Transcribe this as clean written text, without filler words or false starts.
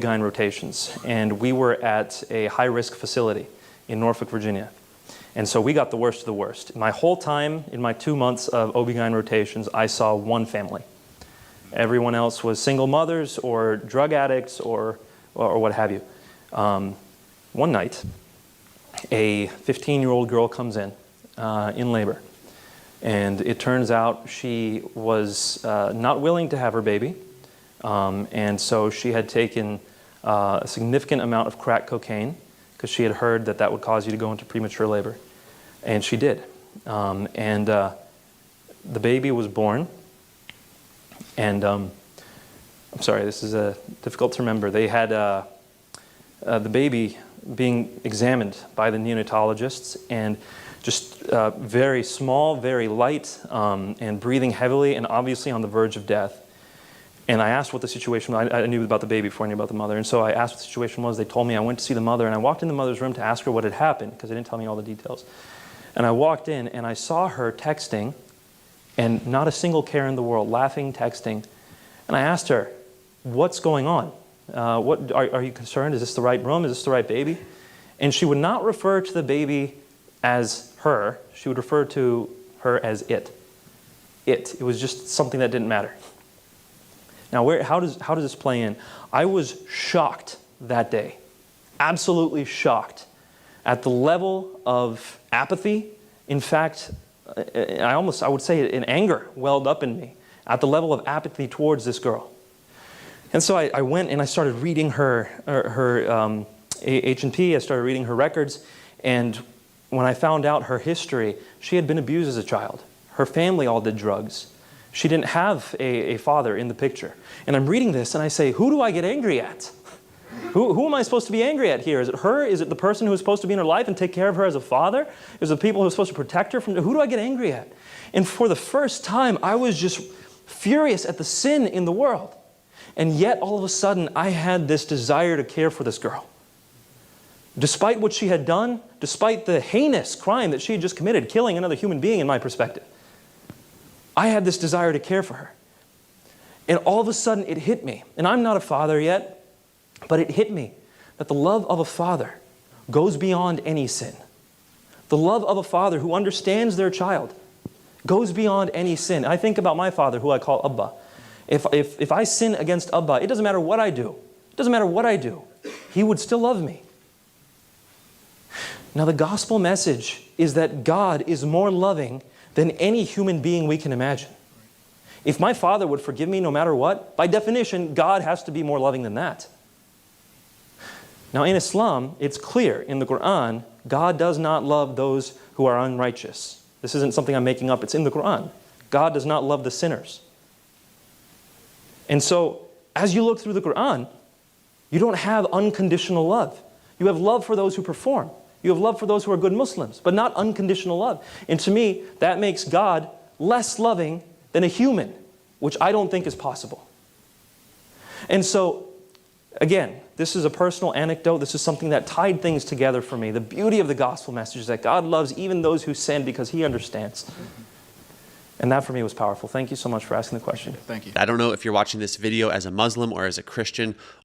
OB/GYN rotations, and we were at a high-risk facility in Norfolk, Virginia. And so we got the worst of the worst. My whole time, in my 2 months of OB/GYN rotations, I saw one family. Everyone else was single mothers or drug addicts or what have you. One night, a 15-year-old girl comes in labor. And it turns out she was not willing to have her baby. And so she had taken a significant amount of crack cocaine because she had heard that that would cause you to go into premature labor. And she did. The baby was born. And I'm sorry, this is difficult to remember. They had the baby being examined by the neonatologists, and just very small, very light, and breathing heavily, and obviously on the verge of death. And I asked what the situation was. I knew about the baby before I knew about the mother. And so I asked what the situation was. They told me. I went to see the mother, and I walked in the mother's room to ask her what had happened, because they didn't tell me all the details. And I walked in, and I saw her texting, and not a single care in the world, laughing, texting. And I asked her, what's going on? Are you concerned? Is this the right room? Is this the right baby? And she would not refer to the baby as her. She would refer to her as it. It was just something that didn't matter. Now, how does this play in? I was shocked that day, absolutely shocked at the level of apathy. In fact, I would say an anger welled up in me at the level of apathy towards this girl. And so I went and I started reading her H&P. I started reading her records, and when I found out her history, she had been abused as a child. Her family all did drugs. She didn't have a father in the picture. And I'm reading this and I say, who do I get angry at? Who am I supposed to be angry at here? Is it her? Is it the person who is supposed to be in her life and take care of her as a father? Is it the people who are supposed to protect her from? Who do I get angry at? And for the first time, I was just furious at the sin in the world. And yet, all of a sudden, I had this desire to care for this girl. Despite what she had done, despite the heinous crime that she had just committed, killing another human being in my perspective, I had this desire to care for her. And all of a sudden, it hit me. And I'm not a father yet, but it hit me that the love of a father goes beyond any sin. The love of a father who understands their child goes beyond any sin. I think about my father, who I call Abba. If I sin against Abba, it doesn't matter what I do. It doesn't matter what I do. He would still love me. Now, the gospel message is that God is more loving than any human being we can imagine. If my father would forgive me no matter what, by definition, God has to be more loving than that. Now, in Islam, it's clear in the Quran, God does not love those who are unrighteous. This isn't something I'm making up. It's in the Quran. God does not love the sinners. And so, as you look through the Quran, you don't have unconditional love. You have love for those who perform. You have love for those who are good Muslims, but not unconditional love. And to me, that makes God less loving than a human, which I don't think is possible. And so, again, this is a personal anecdote. This is something that tied things together for me. The beauty of the gospel message is that God loves even those who sin because He understands. And that for me was powerful. Thank you so much for asking the question. Thank you. I don't know if you're watching this video as a Muslim or as a Christian